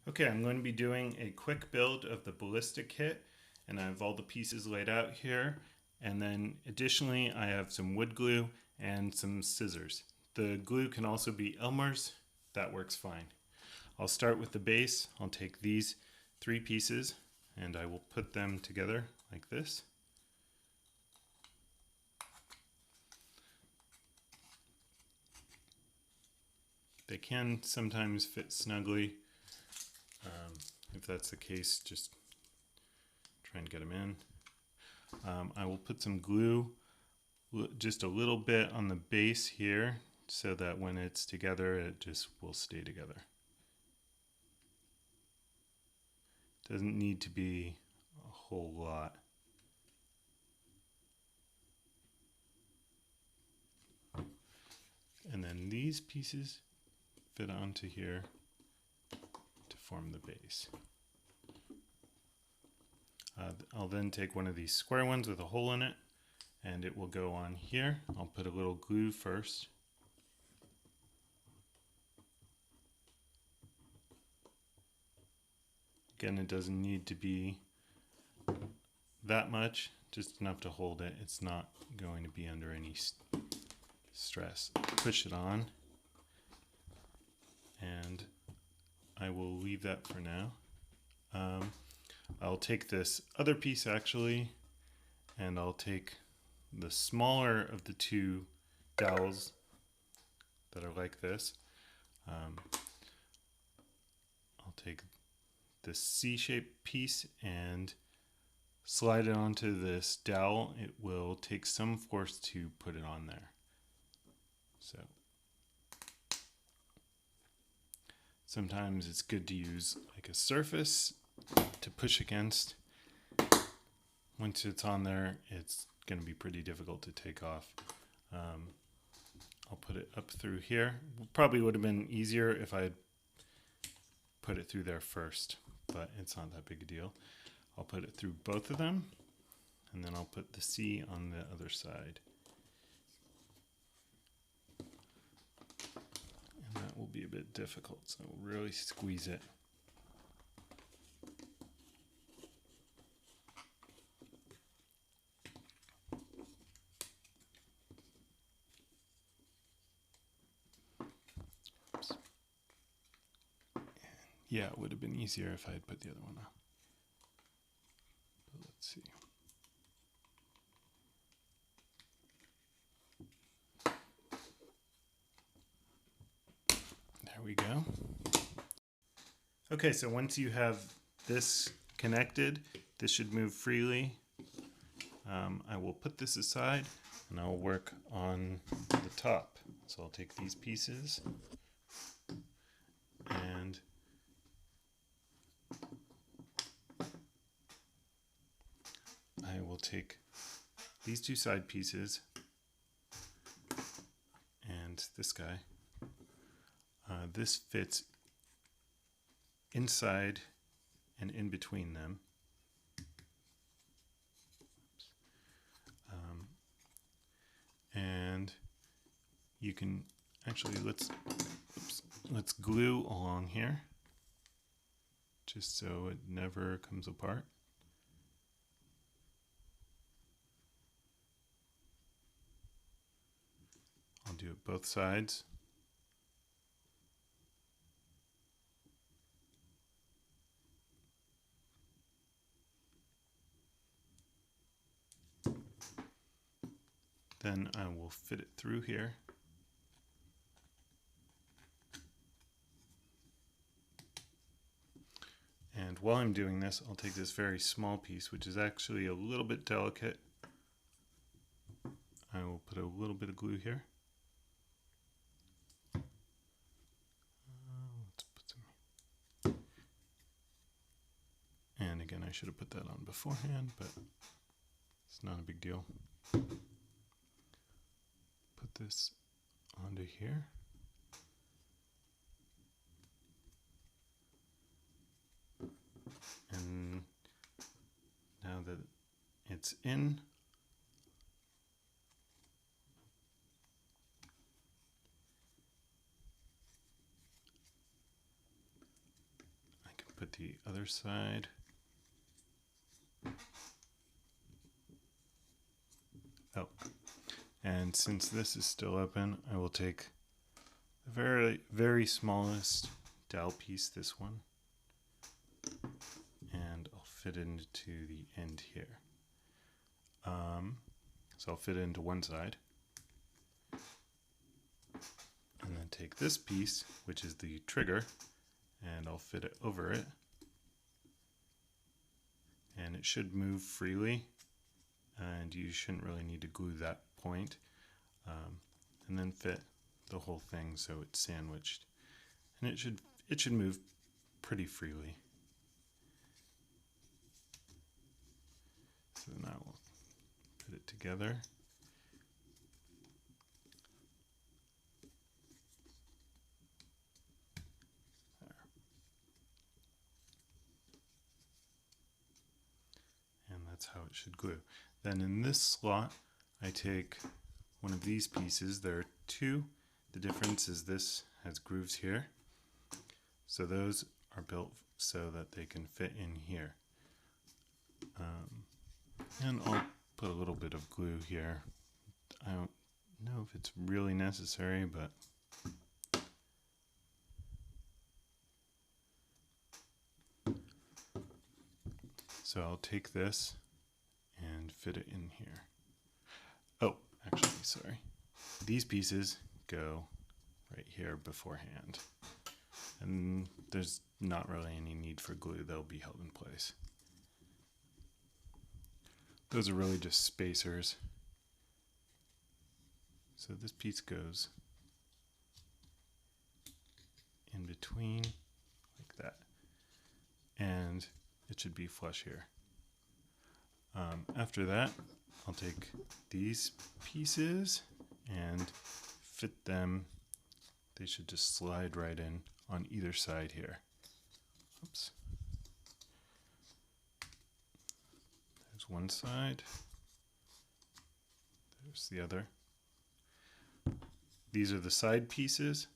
Okay, I'm going to be doing a quick build of the Ballista kit, and I have all the pieces laid out here. And then additionally, I have some wood glue and some scissors. The glue can also be Elmer's, that works fine. I'll start with the base. I'll take these 3 pieces and I will put them together like this. They can sometimes fit snugly. If that's the case, just try and get them in. I will put some glue, just a little bit on the base here, so that when it's together, it just will stay together. Doesn't need to be a whole lot. And then these pieces fit onto here to form the base. I'll then take one of these square ones with a hole in it, and it will go on here. I'll put a little glue first. Again, it doesn't need to be that much, just enough to hold it. It's not going to be under any stress. Push it on, and I will leave that for now. I'll take this other piece actually, and I'll take the smaller of the 2 dowels that are like this. I'll take this C-shaped piece and slide it onto this dowel. It will take some force to put it on there. So sometimes it's good to use like a surface to push against. Once it's on there, it's going to be pretty difficult to take off. I'll put it up through here. Probably would have been easier if I had put it through there first, but it's not that big a deal. I'll put it through both of them, and then I'll put the C on the other side. And that will be a bit difficult, so really squeeze it. Yeah, it would have been easier if I had put the other one on. But let's see. There we go. Okay, so once you have this connected, this should move freely. I will put this aside and I'll work on the top. So I'll take these pieces and I will take these 2 side pieces and this guy. This fits inside and in between them. And you can actually, let's glue along here just so it never comes apart. I'll do it both sides. Then I will fit it through here. And while I'm doing this, I'll take this very small piece, which is actually a little bit delicate. I will put a little bit of glue here. Let's put some. And again, I should have put that on beforehand, but it's not a big deal. Put this onto here. And now that it's in, I put the other side. Oh, and since this is still open, I will take the very, very smallest dowel piece, this one, and I'll fit it into the end here. So I'll fit it into one side, and then take this piece, which is the trigger, and I'll fit it over it, and it should move freely, and you shouldn't really need to glue that point, and then fit the whole thing so it's sandwiched, and it should move pretty freely. So now we'll put it together. There. And that's how it should glue. Then in this slot, I take one of these pieces. There are two. The difference is this has grooves here. So those are built so that they can fit in here. And I'll put a little bit of glue here. I don't know if it's really necessary, but so I'll take this and fit it in here. Oh, actually, sorry. These pieces go right here beforehand. And there's not really any need for glue. They'll be held in place. Those are really just spacers. So this piece goes in between like that. And it should be flush here. After that, I'll take these pieces and fit them. They should just slide right in on either side here. Oops. There's one side. There's the other. These are the side pieces.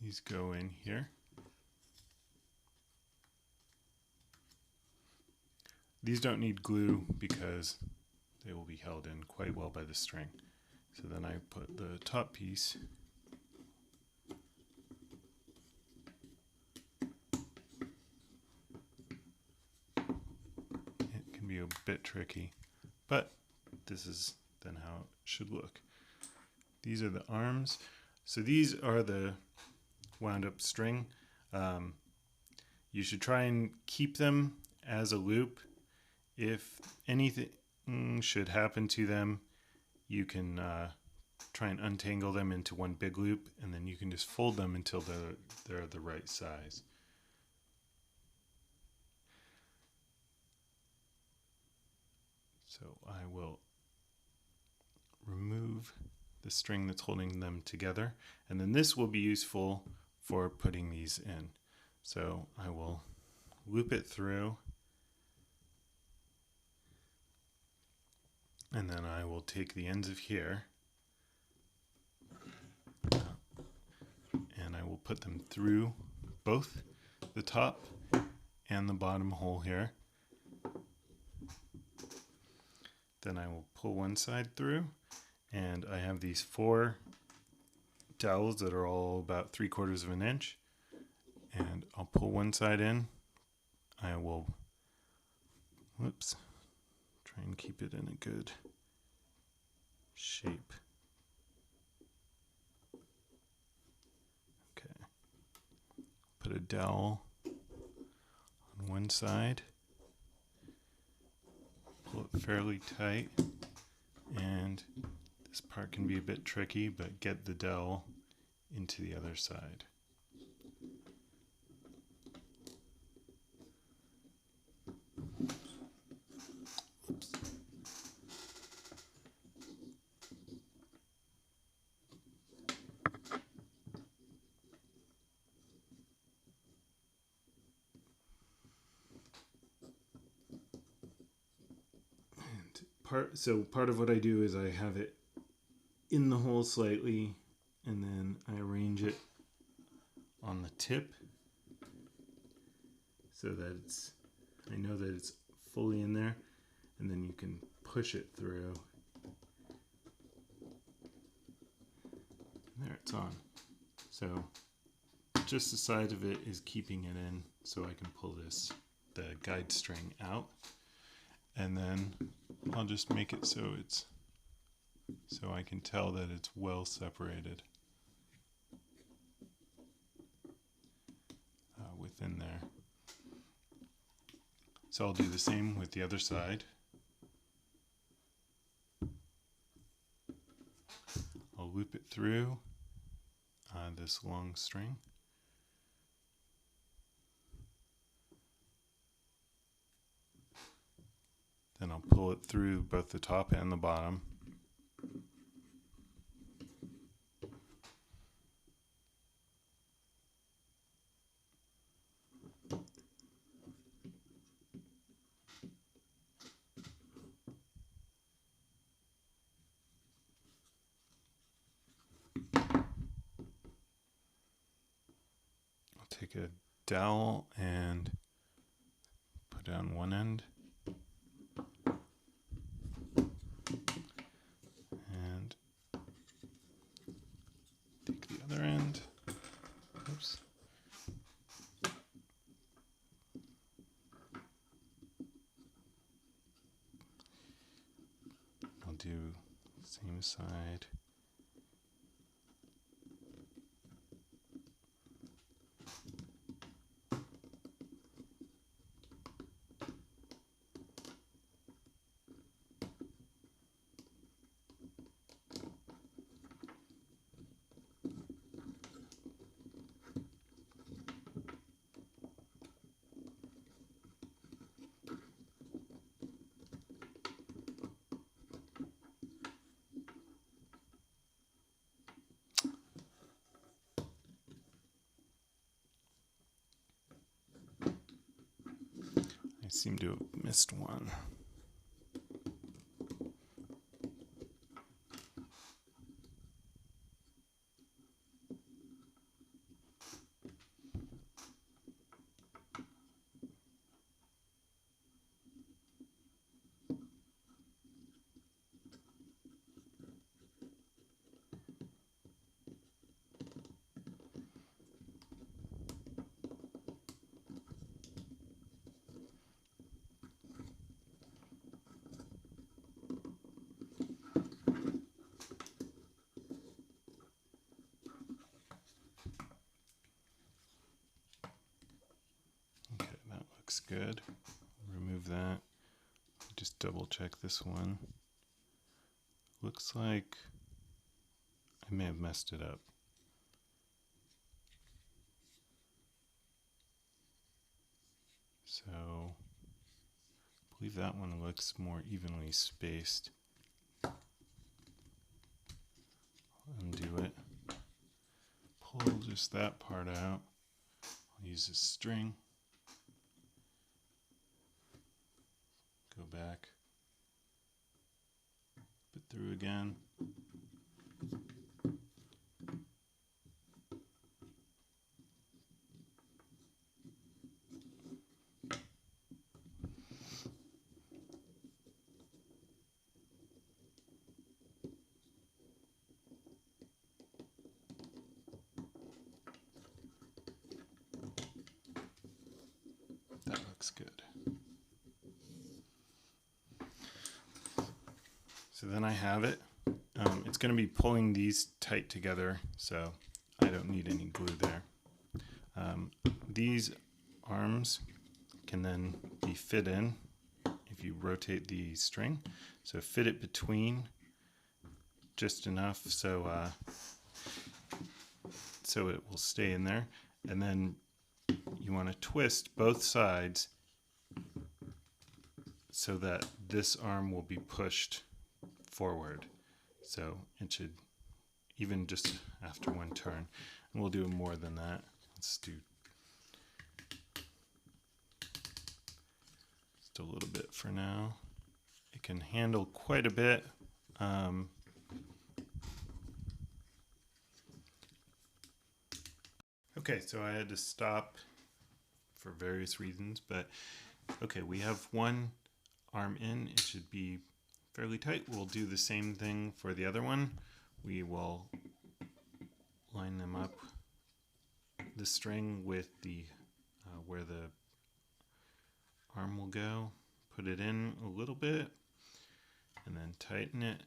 These go in here. These don't need glue because they will be held in quite well by the string. So then I put the top piece it can be a bit tricky, but this is then how it should look. These are the arms. So these are the wound up string. You should try and keep them as a loop. If anything should happen to them, you can try and untangle them into one big loop, and then you can just fold them until they're the right size. So I will remove the string that's holding them together, and then this will be useful for putting these in. So I will loop it through, and then I will take the ends of here and I will put them through both the top and the bottom hole here. Then I will pull one side through, and I have these 4 dowels that are all about 3/4 of an inch, and I'll pull one side in. I will, whoops, try and keep it in a good shape. Okay, put a dowel on one side, pull it fairly tight, and this part can be a bit tricky, but get the dowel into the other side. Oops. Part of what I do is I have it in the hole slightly, and then I arrange it on the tip, so that I know that it's fully in there, and then you can push it through. There, it's on. So just the side of it is keeping it in, so I can pull the guide string out, and then I'll just make it so I can tell that it's well separated within there. So I'll do the same with the other side. I'll loop it through this long string. Then I'll pull it through both the top and the bottom. I'll take a dowel and put it on one end. And take the other end. Oops. I'll do same side. I seem to have missed one. Looks good. Remove that. Just double check this one. Looks like I may have messed it up. So I believe that one looks more evenly spaced. Undo it. Pull just that part out. I'll use a string. Go back, put through again. That looks good. So then I have it. It's going to be pulling these tight together, so I don't need any glue there. These arms can then be fit in if you rotate the string. So fit it between just enough so it will stay in there. And then you want to twist both sides so that this arm will be pushed forward. So it should, even just after one turn, and we'll do more than that. Let's do just a little bit for now. It can handle quite a bit. Okay, so I had to stop for various reasons, but okay, we have one arm in. It should be fairly tight. We'll do the same thing for the other one. We will line them up, the string with the where the arm will go, put it in a little bit, and then tighten it.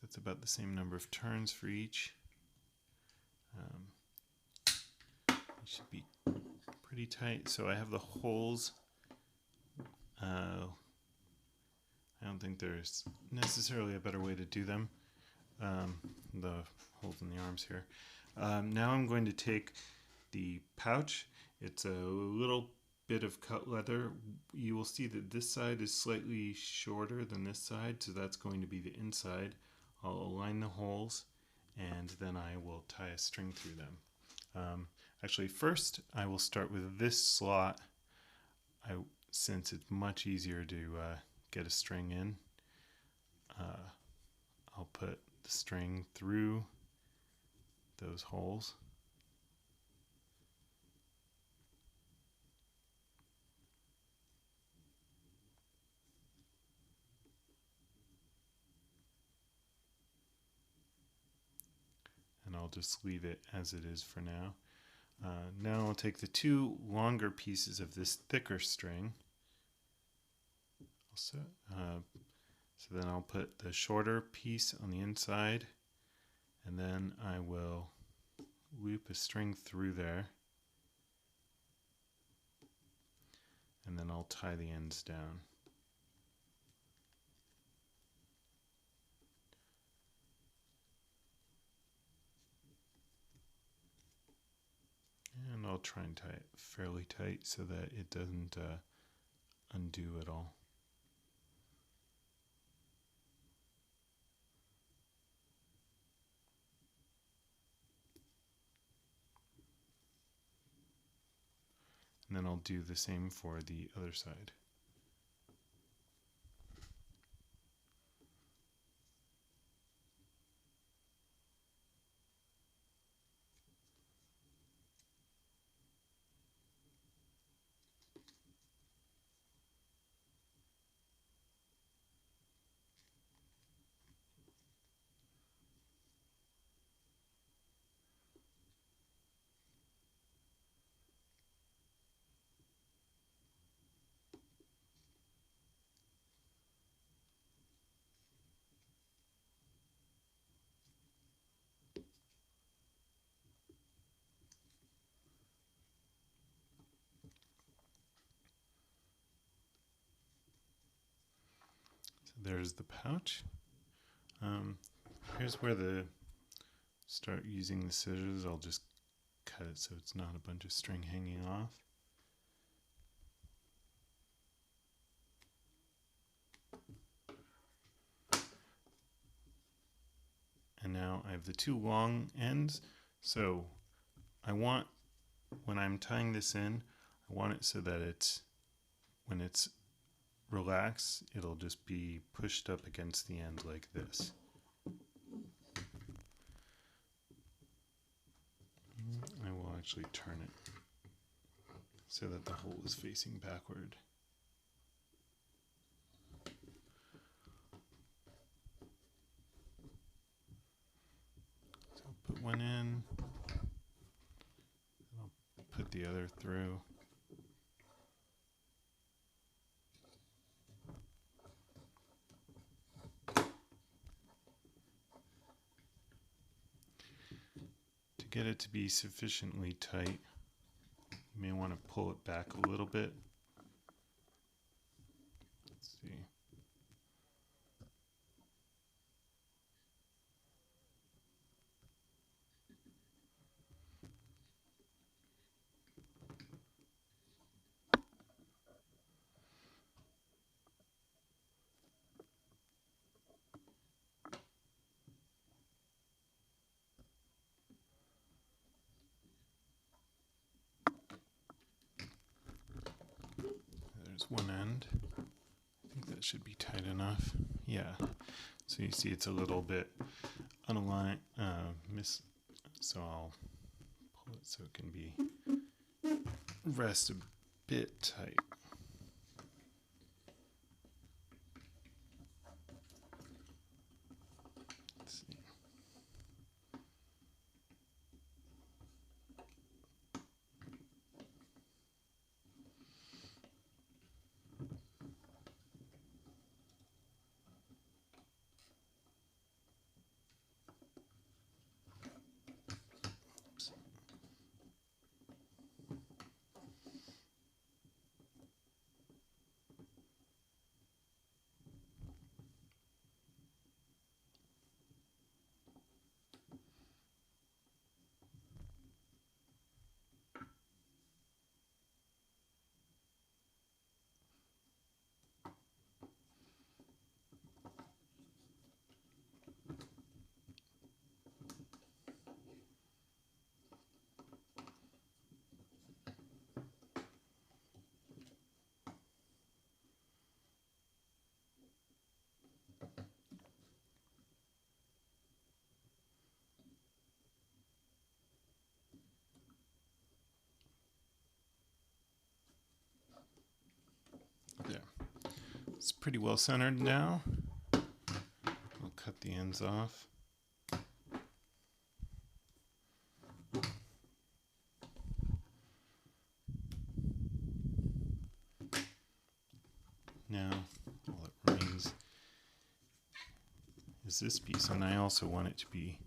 That's about the same number of turns for each. It should be pretty tight. So I have the holes. I don't think there's necessarily a better way to do them. The holes in the arms here. Now I'm going to take the pouch. It's a little bit of cut leather. You will see that this side is slightly shorter than this side, so that's going to be the inside. I'll align the holes, and then I will tie a string through them. Actually, first I will start with this slot. Since it's much easier to get a string in, I'll put the string through those holes. And I'll just leave it as it is for now. Now I'll take the two longer pieces of this thicker string. So then I'll put the shorter piece on the inside, and then I will loop a string through there, and then I'll tie the ends down. And I'll try and tie it fairly tight so that it doesn't undo at all. And then I'll do the same for the other side. There's the pouch. Here's where start using the scissors. I'll just cut it so it's not a bunch of string hanging off. And now I have the two long ends. So I want, when I'm tying this in, I want it so that when it's relaxed, it'll just be pushed up against the end like this. I will actually turn it so that the hole is facing backward. So I'll put one in, I'll put the other through. Get it to be sufficiently tight, you may want to pull it back a little bit. Let's see. One end. I think that should be tight enough. Yeah. So you see it's a little bit unaligned, so I'll pull it so it can be rest a bit tight. Let's see. There. It's pretty well centered now. I'll cut the ends off. Now all that remains is this piece, and I also want it to be,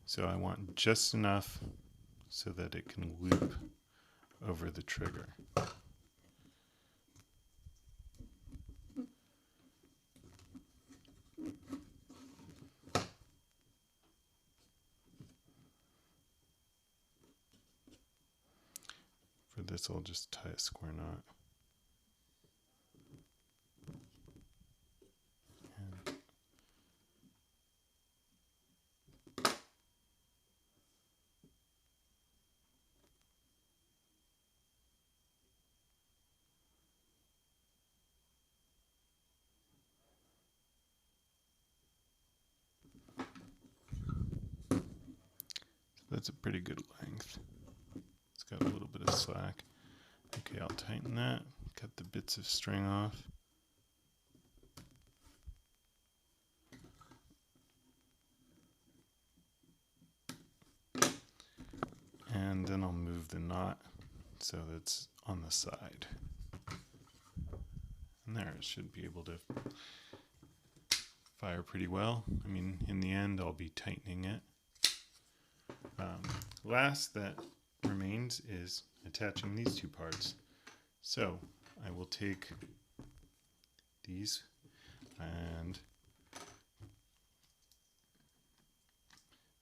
so I want just enough so that it can loop over the trigger. For this, I'll just tie a square knot. That's a pretty good length. It's got a little bit of slack. Okay, I'll tighten that, cut the bits of string off. And then I'll move the knot so that's on the side. And there, it should be able to fire pretty well. I mean, in the end, I'll be tightening it. Last that remains is attaching these two parts. So I will take these and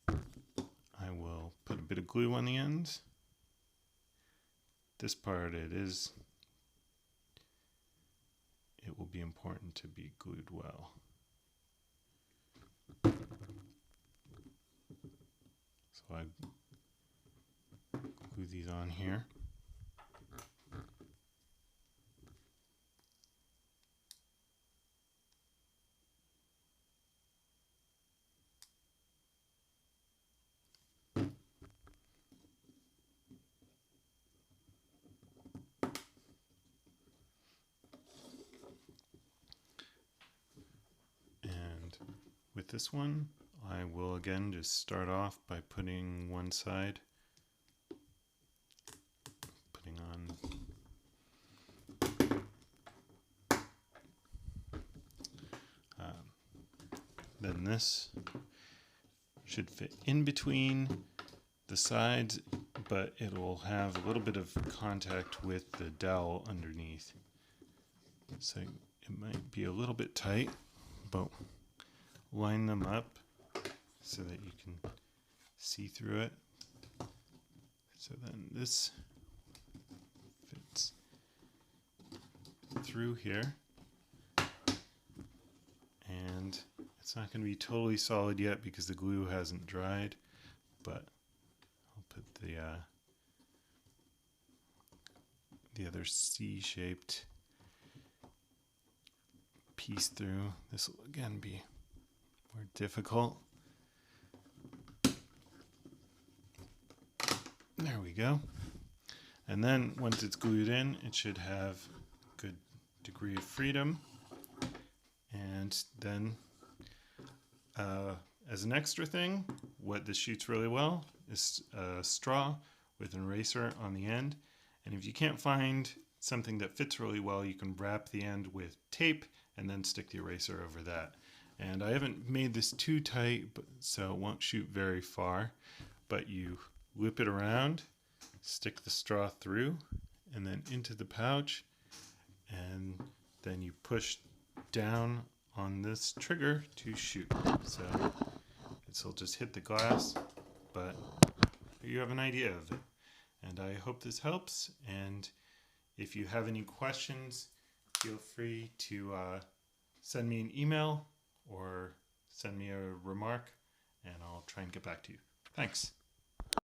I will put a bit of glue on the ends. This part it will be important to be glued well. So I glue these on here. And with this one, I will again just start off by putting one side, putting on then this should fit in between the sides, but it will have a little bit of contact with the dowel underneath. So it might be a little bit tight, but line them up so that you can see through it. So then this fits through here, and it's not going to be totally solid yet because the glue hasn't dried, but I'll put the other C-shaped piece through. This will again be more difficult. There we go. And then once it's glued in, it should have a good degree of freedom. And then as an extra thing, what this shoots really well is a straw with an eraser on the end. And if you can't find something that fits really well, you can wrap the end with tape and then stick the eraser over that. And I haven't made this too tight, so it won't shoot very far, but you loop it around, stick the straw through, and then into the pouch, and then you push down on this trigger to shoot. So this will just hit the glass, but you have an idea of it. And I hope this helps, and if you have any questions, feel free to send me an email or send me a remark, and I'll try and get back to you. Thanks.